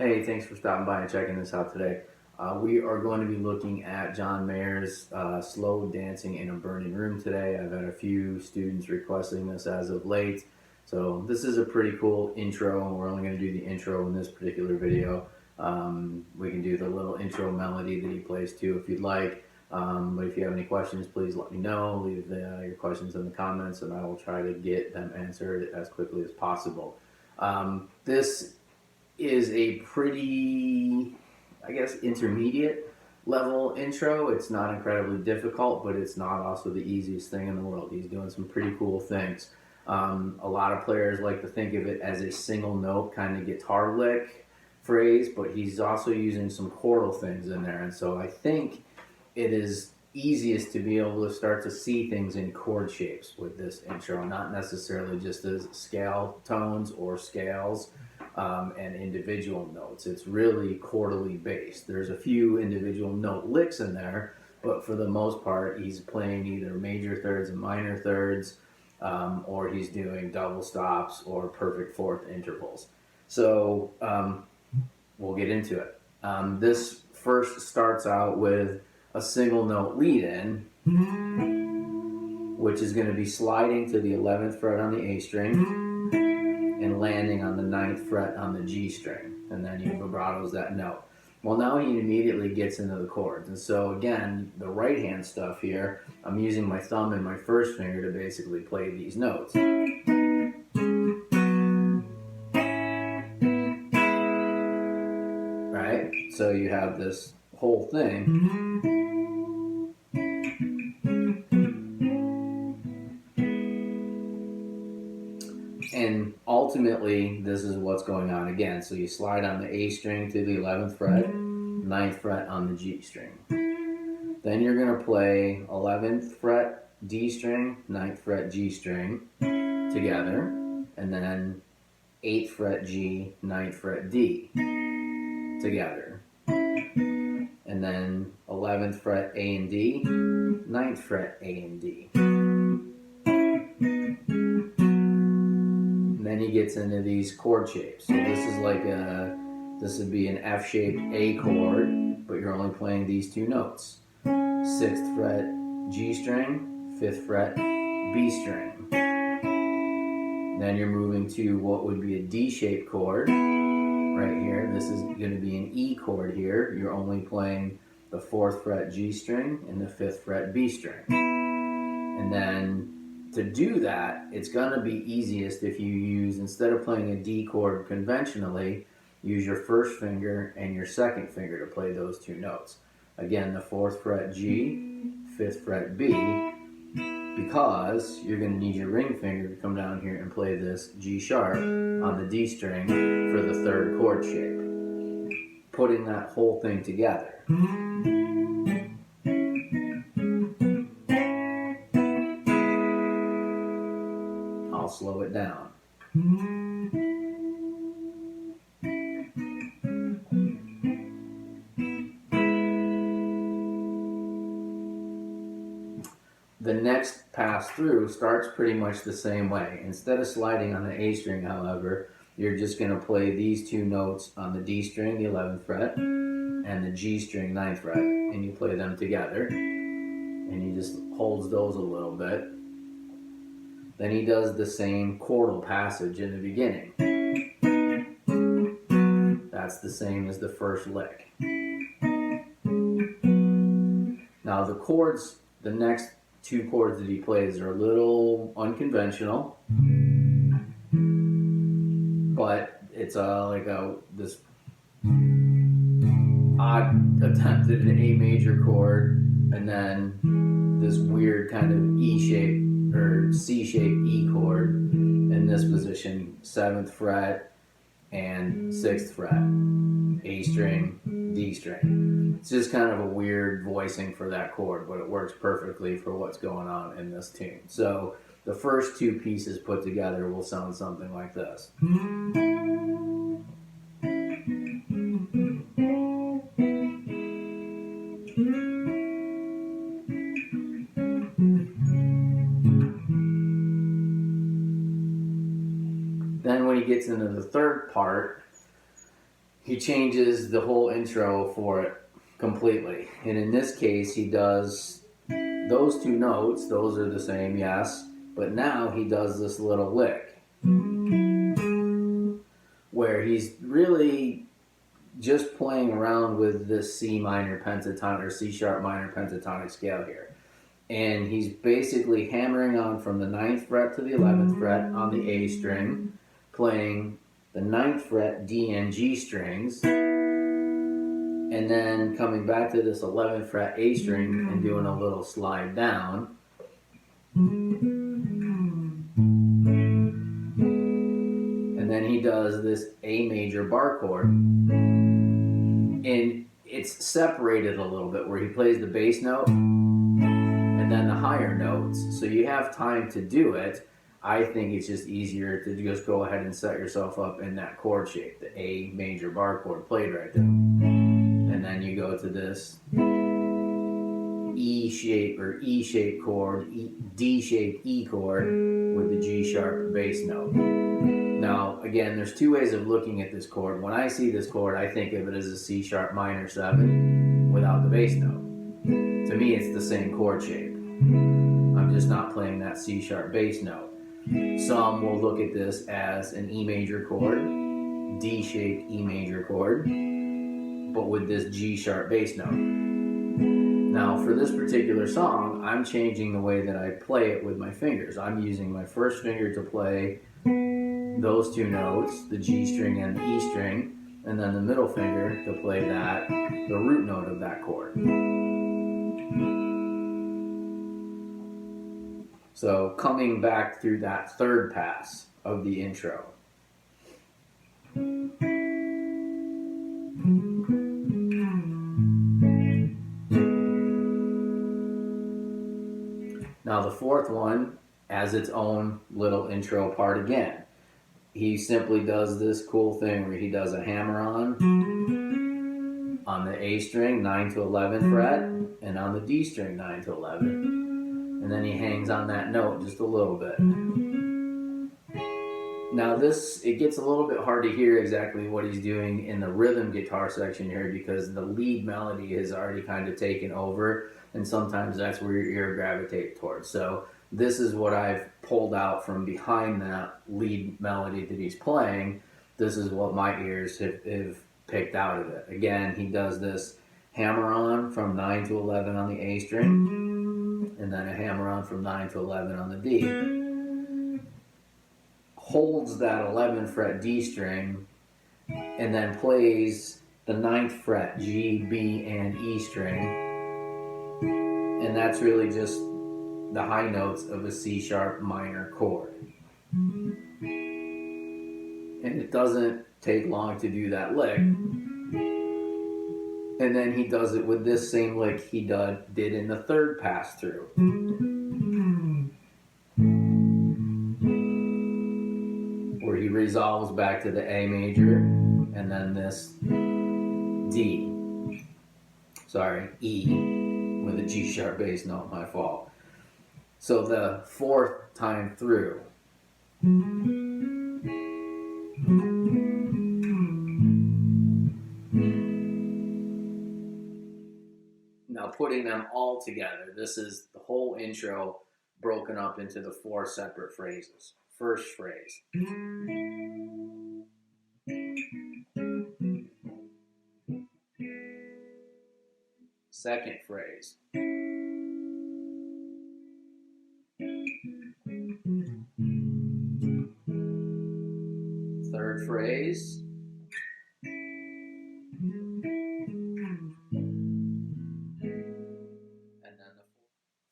Hey, thanks for stopping by and checking this out today. We are going to be looking at John Mayer's Slow Dancing in a Burning Room today. I've had a few students requesting this as of late. So this is a pretty cool intro, and we're only going to do the intro in this particular video. We can do the little intro melody that he plays too if you'd like. But if you have any questions, please let me know. Leave your questions in the comments, and I will try to get them answered as quickly as possible. This is a pretty, I guess, intermediate level intro. It's not incredibly difficult, but it's not also the easiest thing in the world. He's doing some pretty cool things. A lot of players like to think of it as a single note kind of guitar lick phrase, but he's also using some chordal things in there. And so I think it is easiest to be able to start to see things in chord shapes with this intro, not necessarily just as scale tones or scales and individual notes. It's really chordally based. There's a few individual note licks in there, but for the most part, he's playing either major thirds and minor thirds, or he's doing double stops or perfect fourth intervals. So we'll get into it. This first starts out with a single note lead in, which is going to be sliding to the 11th fret on the A string and landing on the 9th fret on the G string, and then he vibratos that note. Well, now he immediately gets into the chords, and so again, the right hand stuff here, I'm using my thumb and my first finger to basically play these notes. Right? So you have this whole thing. And ultimately, this is what's going on again. So you slide on the A string to the 11th fret, 9th fret on the G string. Then you're going to play 11th fret D string, 9th fret G string together, and then 8th fret G, 9th fret D together. And then 11th fret A and D, 9th fret A and D. Then he gets into these chord shapes. So this is like this would be an F-shaped A chord, but you're only playing these two notes. 6th fret G string, 5th fret B string. Then you're moving to what would be a D-shaped chord right here. This is going to be an E chord here. You're only playing the 4th fret G string and the 5th fret B string. And then to do that, it's going to be easiest if you use, instead of playing a D chord conventionally, use your first finger and your second finger to play those two notes. Again, the 4th fret G, 5th fret B, because you're going to need your ring finger to come down here and play this G sharp on the D string for the third chord shape. Putting that whole thing together. I'll slow it down. The next pass through starts pretty much the same way. Instead of sliding on the A string, however, you're just going to play these two notes on the D string, the 11th fret, and the G string, 9th fret, and you play them together. And he just holds those a little bit. Then he does the same chordal passage in the beginning. That's the same as the first lick. Now the chords, the next two chords that he plays are a little unconventional, but it's this odd attempt at an A major chord, and then this weird kind of E-shaped or C-shaped E chord in this position, 7th fret and 6th fret, A string, D string. It's just kind of a weird voicing for that chord, but it works perfectly for what's going on in this tune. So the first two pieces put together will sound something like this. Then when he gets into the third part, he changes the whole intro for it completely. And in this case, he does those two notes, those are the same, yes, but now he does this little lick where he's really just playing around with this C minor pentatonic or C sharp minor pentatonic scale here. And he's basically hammering on from the 9th fret to the 11th fret on the A string, playing the 9th fret D and G strings, and then coming back to this 11th fret A string and doing a little slide down. And then he does this A major bar chord. And it's separated a little bit where he plays the bass note and then the higher notes. So you have time to do it. I think it's just easier to just go ahead and set yourself up in that chord shape, the A major bar chord played right there. And then you go to this E shape or E shape chord, D shape E chord with the G sharp bass note. Now, again, there's two ways of looking at this chord. When I see this chord, I think of it as a C sharp minor 7 without the bass note. To me, it's the same chord shape. I'm just not playing that C sharp bass note. Some will look at this as an E major chord, D shaped E major chord, but with this G sharp bass note. Now, for this particular song, I'm changing the way that I play it with my fingers. I'm using my first finger to play those two notes, the G string and the E string, and then the middle finger to play the root note of that chord. So coming back through that third pass of the intro. Now the fourth one has its own little intro part again. He simply does this cool thing where he does a hammer on the A string, 9 to 11 fret, and on the D string, 9 to 11. And then he hangs on that note just a little bit. Now it gets a little bit hard to hear exactly what he's doing in the rhythm guitar section here because the lead melody has already kind of taken over, and sometimes that's where your ear gravitates towards. So this is what I've pulled out from behind that lead melody that he's playing. This is what my ears have picked out of it. Again, he does this hammer on from 9 to 11 on the A string, and then a hammer on from 9 to 11 on the D. Holds that 11th fret D string, and then plays the 9th fret G, B, and E string. And that's really just the high notes of a C sharp minor chord. And it doesn't take long to do that lick. And then he does it with this same lick he did in the third pass through. Where he resolves back to the A major and then this E with a G sharp bass note, my fault. So the fourth time through. Now putting them all together, this is the whole intro broken up into the 4 separate phrases. First phrase. Second phrase. Third phrase. And then the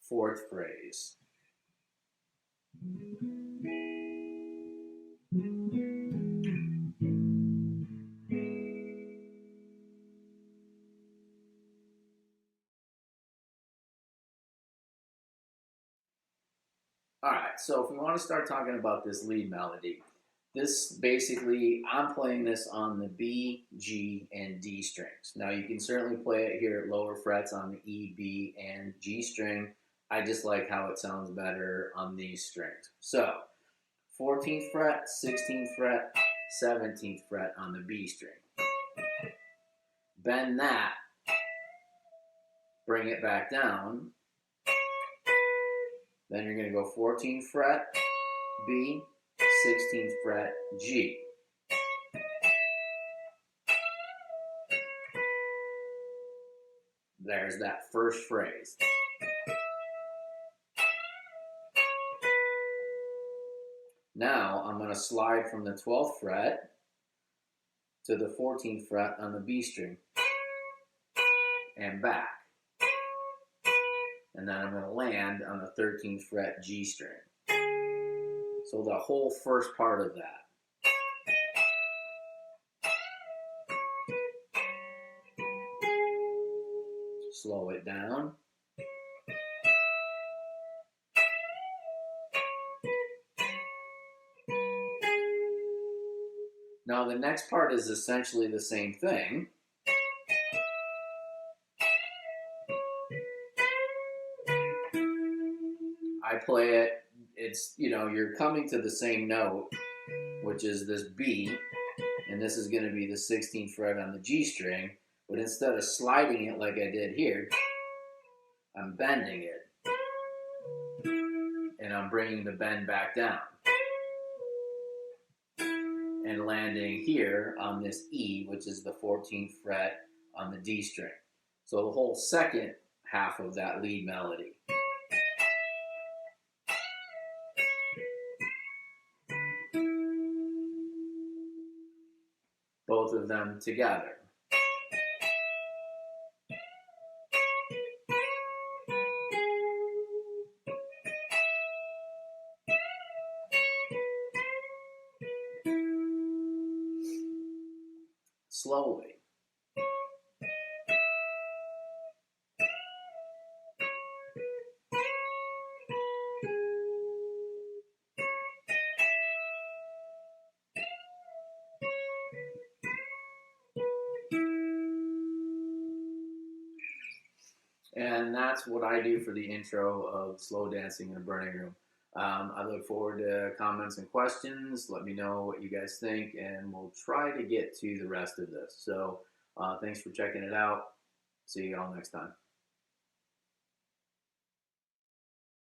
fourth phrase. All right, so if we want to start talking about this lead melody, this basically, I'm playing this on the B, G, and D strings. Now you can certainly play it here at lower frets on the E, B, and G string. I just like how it sounds better on these strings. So 14th fret, 16th fret, 17th fret on the B string. bend that, bring it back down. Then you're going to go 14th fret B, 16th fret G. There's that first phrase. Now I'm going to slide from the 12th fret to the 14th fret on the B string and back. And then I'm going to land on the 13th fret G string. So the whole first part of that. Slow it down. Now the next part is essentially the same thing. I play it, it's, you're coming to the same note, which is this B, and this is going to be the 16th fret on the G string, but instead of sliding it like I did here, I'm bending it, and I'm bringing the bend back down, and landing here on this E, which is the 14th fret on the D string. So the whole second half of that lead melody. Both of them together. Slowly. And that's what I do for the intro of Slow Dancing in a Burning Room. I look forward to comments and questions. Let me know what you guys think, and we'll try to get to the rest of this. So thanks for checking it out. See you all next time.